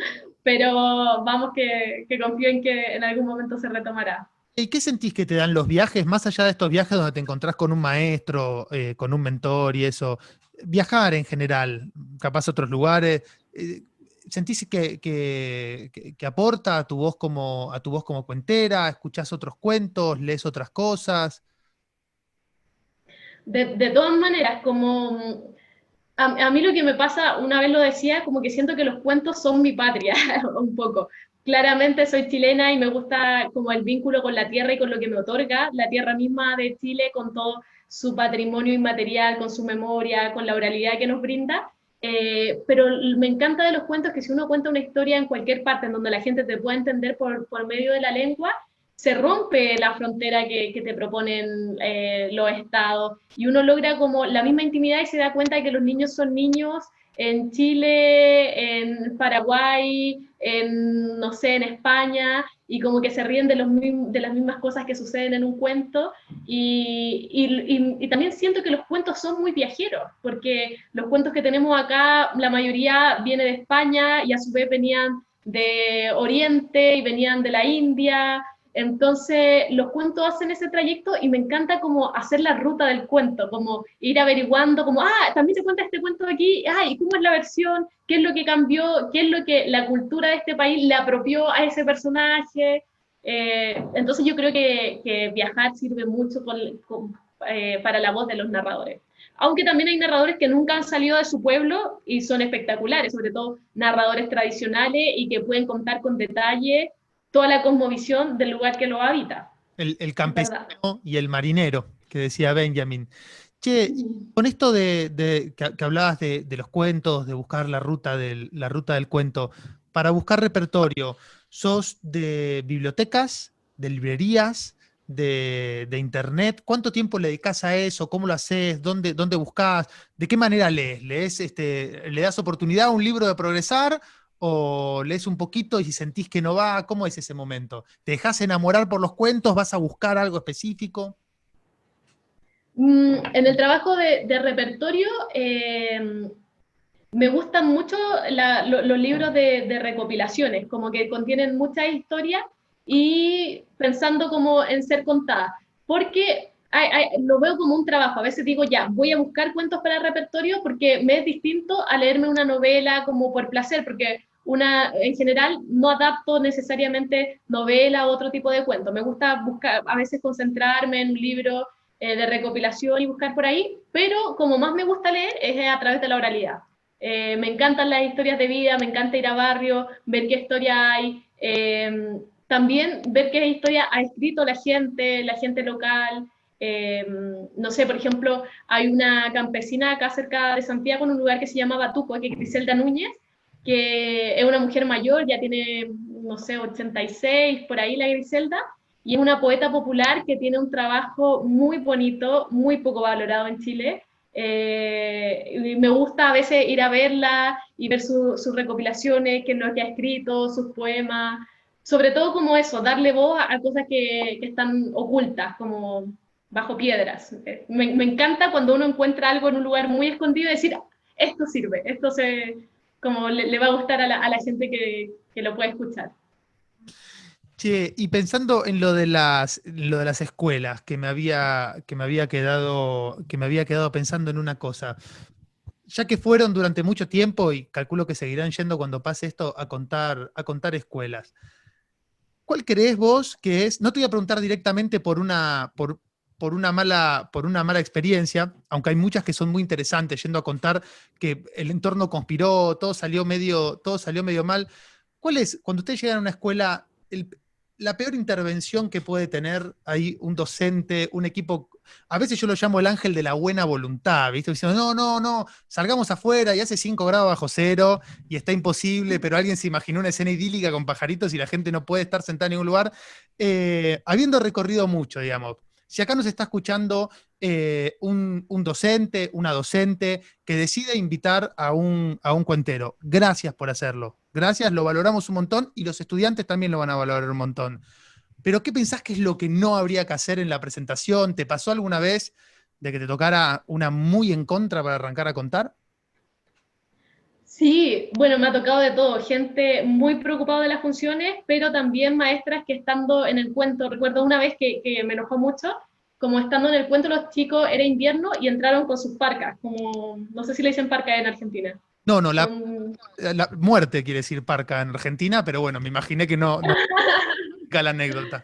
S2: Pero vamos que confío en que en algún momento se retomará.
S1: ¿Y qué sentís que te dan los viajes, más allá de estos viajes donde te encontrás con un maestro, con un mentor y eso? Viajar en general, capaz a otros lugares, eh, ¿sentís que aporta a tu voz como cuentera? ¿Escuchás otros cuentos? ¿Lees otras cosas?
S2: De todas maneras, como a mí lo que me pasa, una vez lo decía, como que siento que los cuentos son mi patria, un poco. Claramente soy chilena y me gusta como el vínculo con la tierra y con lo que me otorga la tierra misma de Chile, con todo su patrimonio inmaterial, con su memoria, con la oralidad que nos brinda. Pero me encanta de los cuentos que si uno cuenta una historia en cualquier parte en donde la gente te pueda entender por medio de la lengua, se rompe la frontera que te proponen los estados y uno logra como la misma intimidad y se da cuenta de que los niños son niños en Chile, en Paraguay, en, no sé, en España, y como que se ríen de las mismas cosas que suceden en un cuento. Y también siento que los cuentos son muy viajeros, porque los cuentos que tenemos acá, la mayoría viene de España y a su vez venían de Oriente y venían de la India, entonces, los cuentos hacen ese trayecto y me encanta como hacer la ruta del cuento, como ir averiguando, como, también se cuenta este cuento de aquí, ¿y cómo es la versión? ¿Qué es lo que cambió? ¿Qué es lo que la cultura de este país le apropió a ese personaje? Entonces, yo creo que viajar sirve mucho para la voz de los narradores. Aunque también hay narradores que nunca han salido de su pueblo y son espectaculares, sobre todo narradores tradicionales y que pueden contar con detalle toda la cosmovisión del lugar que lo habita.
S1: El
S2: Es verdad.
S1: campesino y el marinero, que decía Benjamin. Che, con esto que hablabas de los cuentos, de buscar la ruta del cuento, para buscar repertorio, ¿sos de bibliotecas, de librerías, de internet? ¿Cuánto tiempo le dedicas a eso? ¿Cómo lo haces? ¿Dónde buscas? ¿De qué manera lees? ¿Le das oportunidad a un libro de progresar? ¿O lees un poquito y si sentís que no va? ¿Cómo es ese momento? ¿Te dejás enamorar por los cuentos? ¿Vas a buscar algo específico?
S2: En el trabajo de repertorio, me gustan mucho los libros de recopilaciones, como que contienen muchas historias y pensando como en ser contadas, porque lo veo como un trabajo. A veces digo, ya, voy a buscar cuentos para el repertorio porque me es distinto a leerme una novela como por placer, porque en general no adapto necesariamente novela o otro tipo de cuento. Me gusta buscar, a veces concentrarme en un libro de recopilación y buscar por ahí, pero como más me gusta leer es a través de la oralidad. Me encantan las historias de vida, me encanta ir a barrio, ver qué historia hay, también ver qué historia ha escrito la gente local. No sé, por ejemplo, hay una campesina acá cerca de Santiago, en un lugar que se llama Batuco, que es Griselda Núñez, que es una mujer mayor, ya tiene, no sé, 86, por ahí la Griselda, y es una poeta popular que tiene un trabajo muy bonito, muy poco valorado en Chile, y me gusta a veces ir a verla y ver sus recopilaciones, qué es lo que ha escrito, sus poemas, sobre todo como eso, darle voz a cosas que están ocultas, como bajo piedras. Me encanta cuando uno encuentra algo en un lugar muy escondido y decir, esto sirve, como le va a gustar a la gente que lo puede escuchar.
S1: Che, y pensando en lo de las escuelas, que me había quedado pensando en una cosa. Ya que fueron durante mucho tiempo, y calculo que seguirán yendo cuando pase esto, a contar escuelas. ¿Cuál creés vos que es? No te voy a preguntar directamente por una mala experiencia, aunque hay muchas que son muy interesantes, yendo a contar que el entorno conspiró, todo salió medio mal. ¿Cuál es, cuando ustedes llegan a una escuela, la peor intervención que puede tener ahí un docente, un equipo? A veces yo lo llamo el ángel de la buena voluntad, ¿viste? Diciendo, no, no, no, salgamos afuera y hace 5 grados bajo cero y está imposible, pero alguien se imaginó una escena idílica con pajaritos y la gente no puede estar sentada en ningún lugar. Habiendo recorrido mucho, digamos. Si acá nos está escuchando un docente, una docente que decide invitar a un cuentero, gracias por hacerlo. Gracias, lo valoramos un montón y los estudiantes también lo van a valorar un montón. Pero ¿qué pensás que es lo que no habría que hacer en la presentación? ¿Te pasó alguna vez de que te tocara una muy en contra para arrancar a contar?
S2: Sí, bueno, me ha tocado de todo, gente muy preocupada de las funciones, pero también maestras que estando en el cuento, recuerdo una vez que me enojó mucho, como estando en el cuento los chicos, era invierno y entraron con sus parcas, como, no sé si le dicen parca en Argentina.
S1: No, no,
S2: Son...
S1: la muerte quiere decir parca en Argentina, pero bueno, me imaginé que no explica la anécdota.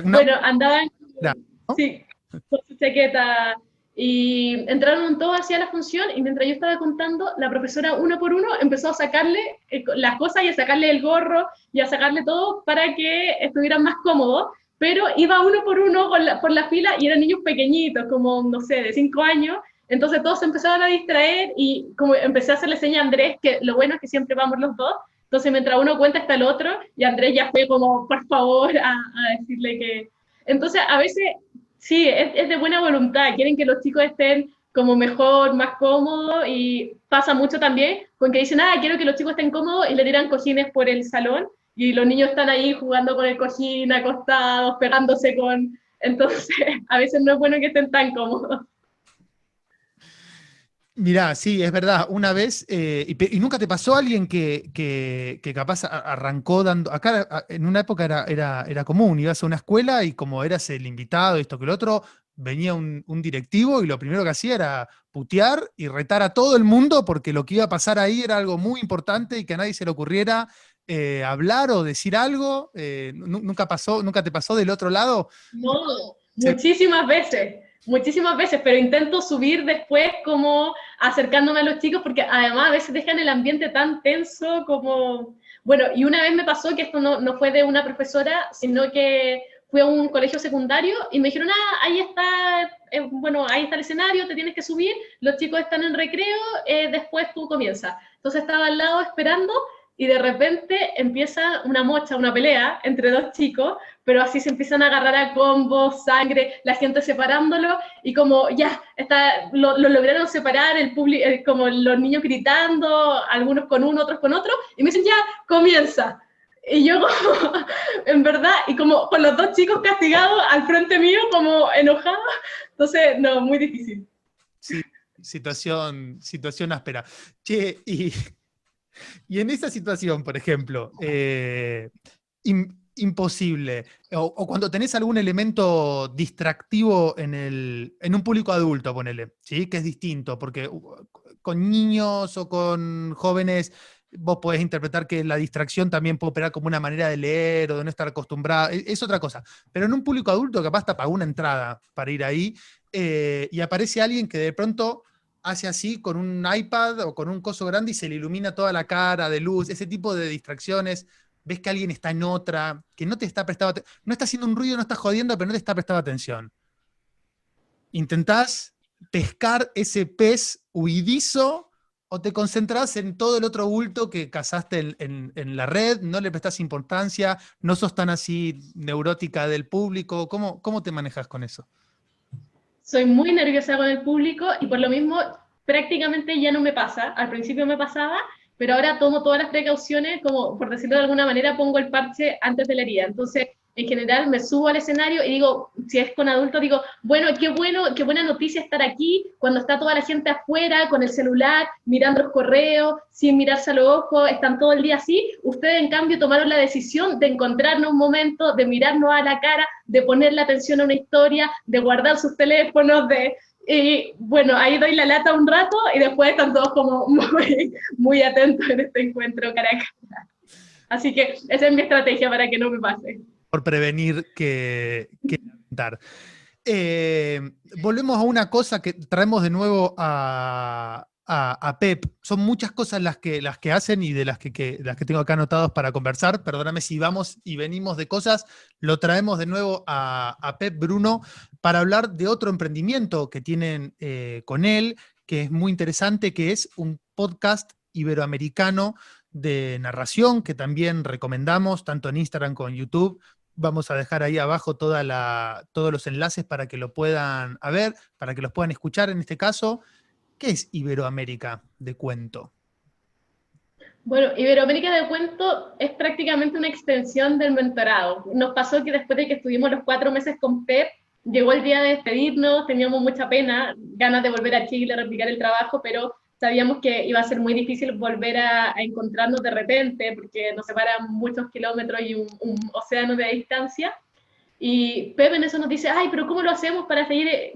S1: Una
S2: Bueno, andaban,
S1: ¿no?
S2: sí, con su chaqueta, y entraron todos hacia la función, y mientras yo estaba contando, la profesora uno por uno empezó a sacarle las cosas y a sacarle el gorro y a sacarle todo para que estuvieran más cómodos, pero iba uno por uno por la fila y eran niños pequeñitos, como, no sé, de 5 años, entonces todos se empezaban a distraer y como empecé a hacerle seña a Andrés, que lo bueno es que siempre vamos los dos, entonces mientras uno cuenta está el otro y Andrés ya fue como, por favor, a decirle que... Entonces a veces sí, es de buena voluntad, quieren que los chicos estén como mejor, más cómodos y pasa mucho también con que dicen, quiero que los chicos estén cómodos y le tiran cojines por el salón y los niños están ahí jugando con el cojín, acostados, pegándose con... Entonces, a veces no es bueno que estén tan cómodos.
S1: Mirá, sí, es verdad. Una vez, y nunca te pasó alguien que capaz arrancó dando. Acá en una época era común, ibas a una escuela y como eras el invitado, esto que el otro, venía un directivo y lo primero que hacía era putear y retar a todo el mundo porque lo que iba a pasar ahí era algo muy importante y que a nadie se le ocurriera hablar o decir algo. Nunca pasó, nunca te pasó del otro lado.
S2: No, muchísimas veces, pero intento subir después como acercándome a los chicos porque además a veces dejan el ambiente tan tenso como... Bueno, y una vez me pasó que esto no fue de una profesora, sino que fui a un colegio secundario y me dijeron, ahí está, bueno, ahí está el escenario, te tienes que subir, los chicos están en recreo, después tú comienzas. Entonces estaba al lado esperando y de repente empieza una mocha, una pelea entre dos chicos, pero así se empiezan a agarrar a combos, sangre, la gente separándolo, y como ya, lo lograron separar, el público, como los niños gritando, algunos con uno, otros con otro, y me dicen, ya, comienza. Y yo como, en verdad, y como con los dos chicos castigados al frente mío, como enojados, entonces, no, muy difícil.
S1: Sí, situación áspera. Che, y en esa situación, por ejemplo, imposible, o cuando tenés algún elemento distractivo en un público adulto, ponele, ¿sí? Que es distinto, porque con niños o con jóvenes vos podés interpretar que la distracción también puede operar como una manera de leer o de no estar acostumbrado, es otra cosa. Pero en un público adulto capaz te pagó una entrada para ir ahí y aparece alguien que de pronto hace así con un iPad o con un coso grande y se le ilumina toda la cara de luz, ese tipo de distracciones. Ves que alguien está en otra, que no te está prestando atención, no está haciendo un ruido, no está jodiendo, pero no te está prestando atención. Intentás pescar ese pez huidizo o te concentrás en todo el otro bulto que cazaste en la red, no le prestás importancia, no sos tan así neurótica del público. ¿Cómo te manejas con eso?
S2: Soy muy nerviosa con el público y por lo mismo prácticamente ya no me pasa. Al principio me pasaba, pero ahora tomo todas las precauciones, como por decirlo de alguna manera, pongo el parche antes de la herida. Entonces, en general, me subo al escenario y digo, si es con adultos, digo, bueno, qué buena noticia estar aquí, cuando está toda la gente afuera, con el celular, mirando los correos, sin mirarse a los ojos, están todo el día así. Ustedes, en cambio, tomaron la decisión de encontrarnos un momento, de mirarnos a la cara, de poner la atención a una historia, de guardar sus teléfonos, y bueno, ahí doy la lata un rato y después están todos como muy atentos en este encuentro cara a cara. Así que esa es mi estrategia para que no me pase.
S1: Por prevenir que lamentar. Eh, Volvemos a una cosa que traemos de nuevo a Pep. Son muchas cosas las que hacen y de las que tengo acá anotados para conversar. Perdóname si vamos y venimos de cosas. Lo traemos de nuevo a Pep Bruno para hablar de otro emprendimiento que tienen con él, que es muy interesante, que es un podcast iberoamericano de narración que también recomendamos tanto en Instagram como en YouTube. Vamos a dejar ahí abajo todos los enlaces para que lo puedan ver, para que los puedan escuchar en este caso. ¿Qué es Iberoamérica de cuento?
S2: Bueno, Iberoamérica de Cuento es prácticamente una extensión del mentorado. Nos pasó que después de que estuvimos los 4 meses con PEP, llegó el día de despedirnos, teníamos mucha pena, ganas de volver a Chile, replicar el trabajo, pero sabíamos que iba a ser muy difícil volver a encontrarnos de repente, porque nos separan muchos kilómetros y un océano de distancia. Y Pepe en eso nos dice, ay, pero ¿cómo lo hacemos para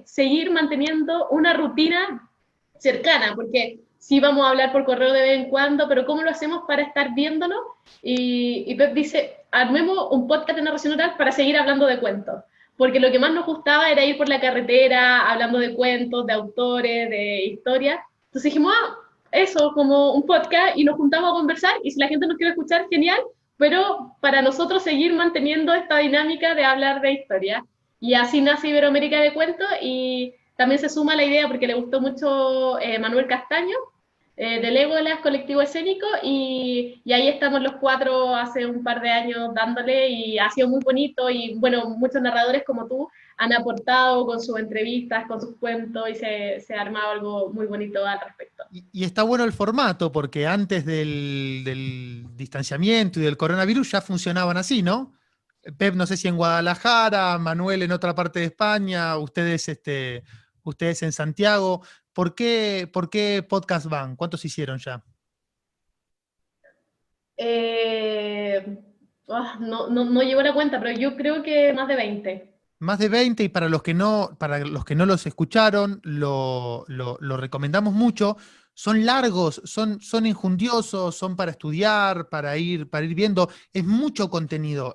S2: seguir manteniendo una rutina cercana? Porque sí vamos a hablar por correo de vez en cuando, pero ¿cómo lo hacemos para estar viéndonos? Y Pep dice, armemos un podcast de narración oral para seguir hablando de cuentos. Porque lo que más nos gustaba era ir por la carretera hablando de cuentos, de autores, de historias. Entonces dijimos, eso, como un podcast, y nos juntamos a conversar, y si la gente nos quiere escuchar, genial, pero para nosotros seguir manteniendo esta dinámica de hablar de historia. Y así nace Iberoamérica de Cuentos, y también se suma la idea porque le gustó mucho Manuel Castaño, de Legolas, colectivo escénico, y ahí estamos los cuatro hace un par de años dándole, y ha sido muy bonito, y bueno, muchos narradores como tú han aportado con sus entrevistas, con sus cuentos, y se ha armado algo muy bonito al respecto.
S1: Y está bueno el formato, porque antes del distanciamiento y del coronavirus ya funcionaban así, ¿no? Pep, no sé si en Guadalajara, Manuel en otra parte de España, ustedes en Santiago. ¿Por qué podcast van? ¿Cuántos hicieron ya?
S2: No llevo la cuenta, pero yo creo que más de 20.
S1: Más de 20, y para los que no los escucharon, lo recomendamos mucho. Son largos, son enjundiosos, son para estudiar, para ir viendo. Es mucho contenido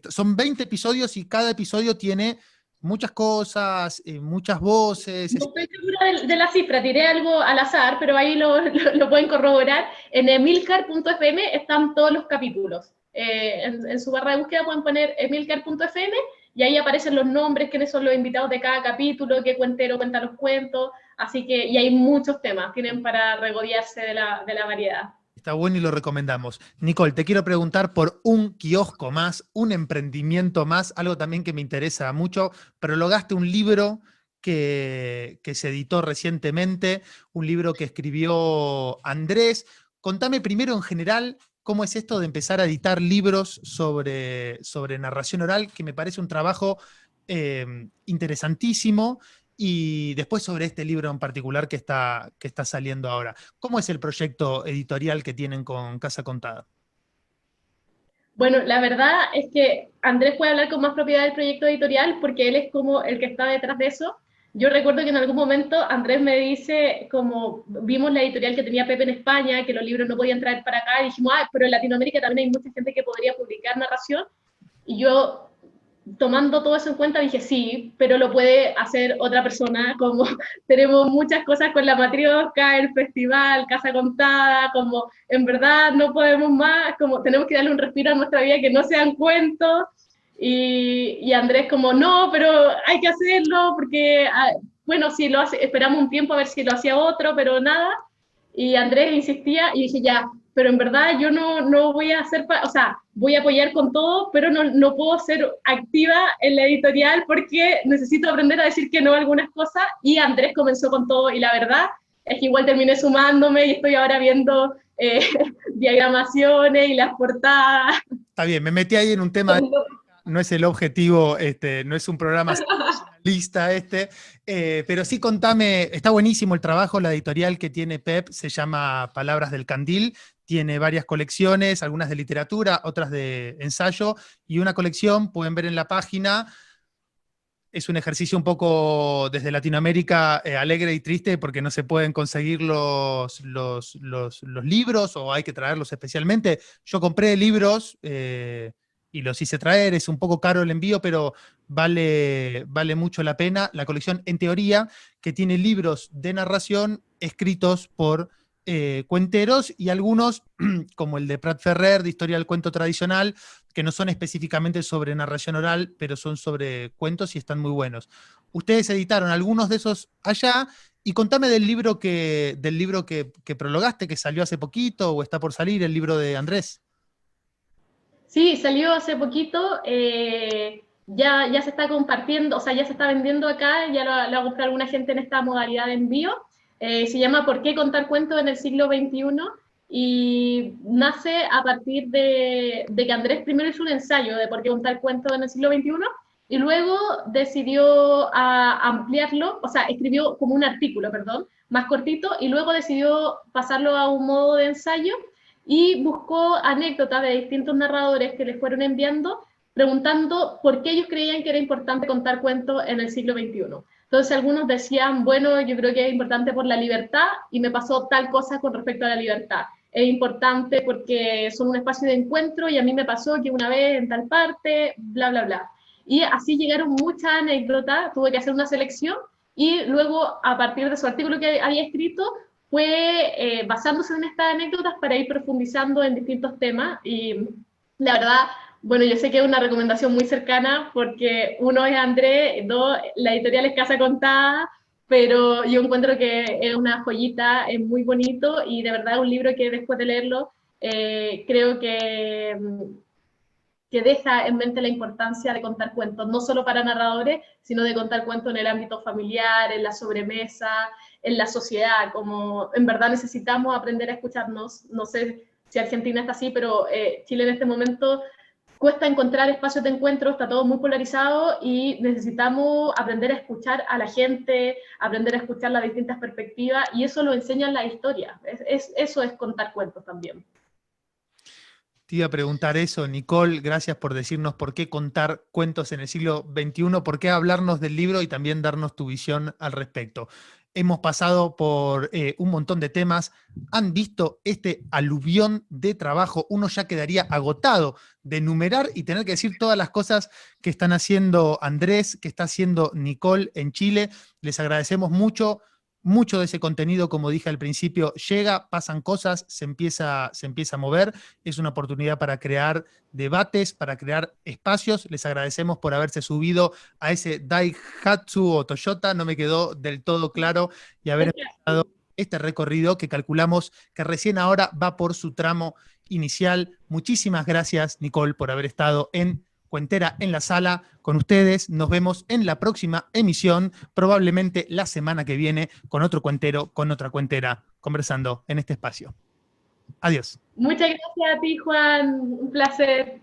S1: son 20 episodios y cada episodio tiene muchas cosas, muchas voces.
S2: No estoy segura de la cifra, tiré algo al azar, pero ahí lo pueden corroborar. En emilcar.fm están todos los capítulos. En su barra de búsqueda pueden poner emilcar.fm y ahí aparecen los nombres, quiénes son los invitados de cada capítulo, qué cuentero cuenta los cuentos. Así que, y hay muchos temas, tienen para regodearse de la variedad.
S1: Está bueno y lo recomendamos. Nicole, te quiero preguntar por un kiosco más, un emprendimiento más, algo también que me interesa mucho. Prologaste un libro que se editó recientemente, un libro que escribió Andrés. Contame primero en general cómo es esto de empezar a editar libros sobre narración oral, que me parece un trabajo interesantísimo, y después sobre este libro en particular que está saliendo ahora. ¿Cómo es el proyecto editorial que tienen con Casa Contada?
S2: Bueno, la verdad es que Andrés puede hablar con más propiedad del proyecto editorial porque él es como el que está detrás de eso. Yo recuerdo que en algún momento Andrés me dice, como vimos la editorial que tenía Pepe en España, que los libros no podían traer para acá, y dijimos, pero en Latinoamérica también hay mucha gente que podría publicar narración. Y yo, tomando todo eso en cuenta, dije, sí, pero lo puede hacer otra persona, como tenemos muchas cosas con la Matrioska, el festival, Casa Contada, como en verdad no podemos más, como tenemos que darle un respiro a nuestra vida que no sean cuentos, y Andrés como, no, pero hay que hacerlo, porque, bueno, si lo hace, esperamos un tiempo a ver si lo hacía otro, pero nada, y Andrés insistía, y dije, ya, pero en verdad yo no voy a hacer, o sea, voy a apoyar con todo, pero no puedo ser activa en la editorial porque necesito aprender a decir que no a algunas cosas, y Andrés comenzó con todo, y la verdad es que igual terminé sumándome y estoy ahora viendo diagramaciones y las portadas.
S1: Está bien, me metí ahí en un tema, no es el objetivo, no es un programa lista pero sí contame, está buenísimo el trabajo, la editorial que tiene Pep se llama Palabras del Candil, tiene varias colecciones, algunas de literatura, otras de ensayo, y una colección, pueden ver en la página. Es un ejercicio un poco desde Latinoamérica alegre y triste porque no se pueden conseguir los libros, o hay que traerlos especialmente. Yo compré libros y los hice traer, es un poco caro el envío, pero vale mucho la pena. La colección, en teoría, que tiene libros de narración escritos por cuenteros, y algunos, como el de Prat Ferrer, de Historia del Cuento Tradicional, que no son específicamente sobre narración oral, pero son sobre cuentos y están muy buenos. Ustedes editaron algunos de esos allá, y contame del libro que prologaste, que salió hace poquito o está por salir, el libro de Andrés.
S2: Sí, salió hace poquito, ya se está compartiendo, o sea, ya se está vendiendo acá, ya lo va a comprar alguna gente en esta modalidad de envío. Se llama ¿Por qué contar cuentos en el siglo XXI? Y nace a partir de que Andrés primero hizo un ensayo de por qué contar cuentos en el siglo XXI, y luego decidió ampliarlo, o sea, escribió como un artículo, perdón, más cortito, y luego decidió pasarlo a un modo de ensayo y buscó anécdotas de distintos narradores que les fueron enviando, preguntando por qué ellos creían que era importante contar cuentos en el siglo XXI. Entonces algunos decían, bueno, yo creo que es importante por la libertad y me pasó tal cosa con respecto a la libertad. Es importante porque son un espacio de encuentro y a mí me pasó que una vez en tal parte, bla, bla, bla. Y así llegaron muchas anécdotas, tuve que hacer una selección y luego a partir de su artículo que había escrito fue basándose en estas anécdotas para ir profundizando en distintos temas y la verdad, bueno, yo sé que es una recomendación muy cercana porque uno es André, dos, la editorial es Casa Contada, pero yo encuentro que es una joyita, es muy bonito y de verdad es un libro que después de leerlo creo que deja en mente la importancia de contar cuentos, no solo para narradores, sino de contar cuentos en el ámbito familiar, en la sobremesa, en la sociedad, como en verdad necesitamos aprender a escucharnos. No sé si Argentina está así, pero Chile en este momento cuesta encontrar espacios de encuentro, está todo muy polarizado y necesitamos aprender a escuchar a la gente, aprender a escuchar las distintas perspectivas y eso lo enseñan las historias. Eso es contar cuentos también.
S1: Te iba a preguntar eso, Nicole, gracias por decirnos por qué contar cuentos en el siglo XXI, por qué hablarnos del libro y también darnos tu visión al respecto. Hemos pasado por un montón de temas, han visto este aluvión de trabajo, uno ya quedaría agotado de enumerar y tener que decir todas las cosas que están haciendo Andrés, que está haciendo Nicole en Chile. Les agradecemos mucho. Mucho de ese contenido, como dije al principio, llega, pasan cosas, se empieza a mover. Es una oportunidad para crear debates, para crear espacios. Les agradecemos por haberse subido a ese Daihatsu o Toyota, no me quedó del todo claro, y haber empezado este recorrido que calculamos que recién ahora va por su tramo inicial. Muchísimas gracias, Nicole, por haber estado en Cuentera en la Sala con ustedes. Nos vemos en la próxima emisión, probablemente la semana que viene, con otro cuentero, con otra cuentera, conversando en este espacio. Adiós.
S2: Muchas gracias a ti, Juan. Un placer.